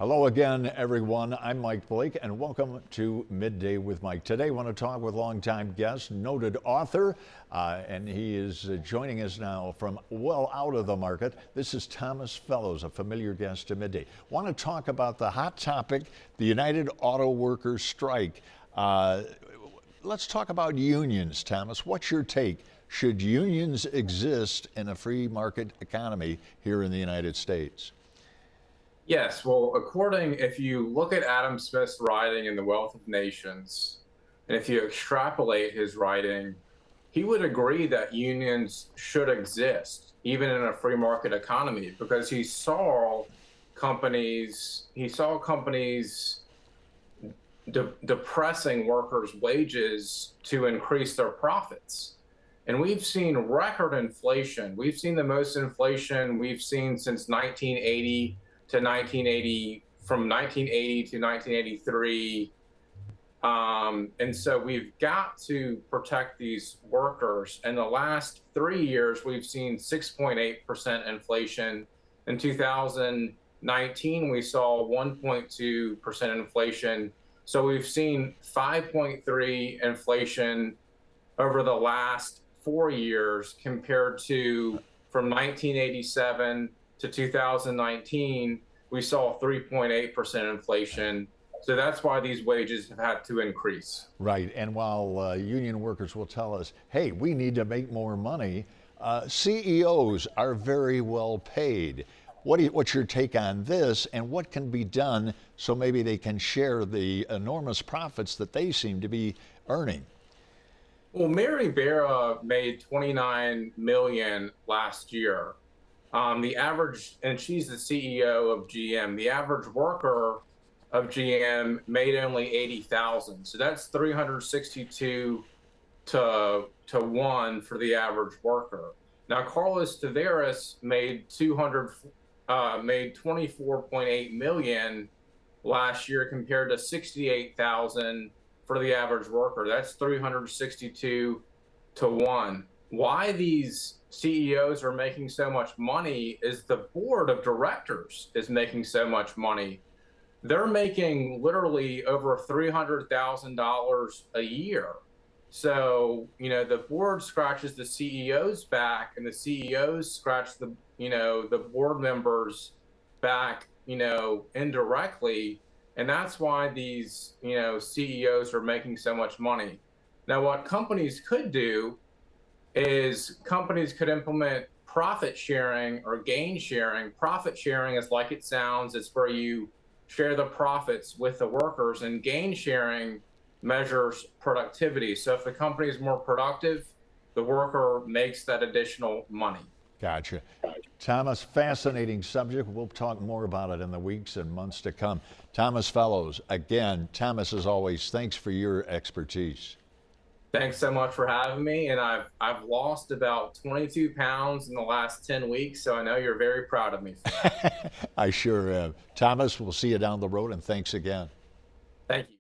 Hello again, everyone. I'm Mike Blake, and welcome to Midday with Mike. Today, I want to talk with longtime guest, noted author, and he is joining us now from well out of the market. This is Thomas Fellows, a familiar guest to Midday. Want to talk about the hot topic, the United Auto Workers strike. Let's talk about unions, Thomas. What's your take? Should unions exist in a free market economy here in the United States? Yes, well, if you look at Adam Smith's writing in The Wealth of Nations, and if you extrapolate his writing, he would agree that unions should exist, even in a free market economy, because he saw companies depressing workers' wages to increase their profits. And we've seen record inflation. We've seen the most inflation we've seen since 1980 to 1980, from 1980 to 1983. And so we've got to protect these workers. In the last 3 years, we've seen 6.8% inflation. In 2019, we saw 1.2% inflation. So we've seen 5.3 inflation over the last 4 years compared to from 1987 to 2019, we saw 3.8% inflation. So that's why these wages have had to increase. Right, and while union workers will tell us, hey, we need to make more money, CEOs are very well paid. What's your take on this, and what can be done so maybe they can share the enormous profits that they seem to be earning? Well, Mary Barra made $29 million last year. The average, and she's the CEO of GM, the average worker of GM made only 80,000. So that's 362 to 1 for the average worker. Now, Carlos Tavares made 24.8 million last year compared to 68,000 for the average worker. That's 362 to 1. Why these CEOs are making so much money is the board of directors is making so much money. They're making literally over $300,000 a year. So, the board scratches the CEO's back, and the CEOs scratch the board members' back, indirectly. And that's why these, CEOs are making so much money. Now, what companies could do is companies could implement profit sharing or gain sharing. Profit sharing is like it sounds. It's where you share the profits with the workers, and gain sharing measures productivity. So if the company is more productive, the worker makes that additional money. Gotcha. Thomas, fascinating subject. We'll talk more about it in the weeks and months to come. Thomas Fellows, again, Thomas, as always, thanks for your expertise. Thanks so much for having me. And I've lost about 22 pounds in the last 10 weeks, so I know you're very proud of me for that. I sure am. Thomas, we'll see you down the road, and thanks again. Thank you.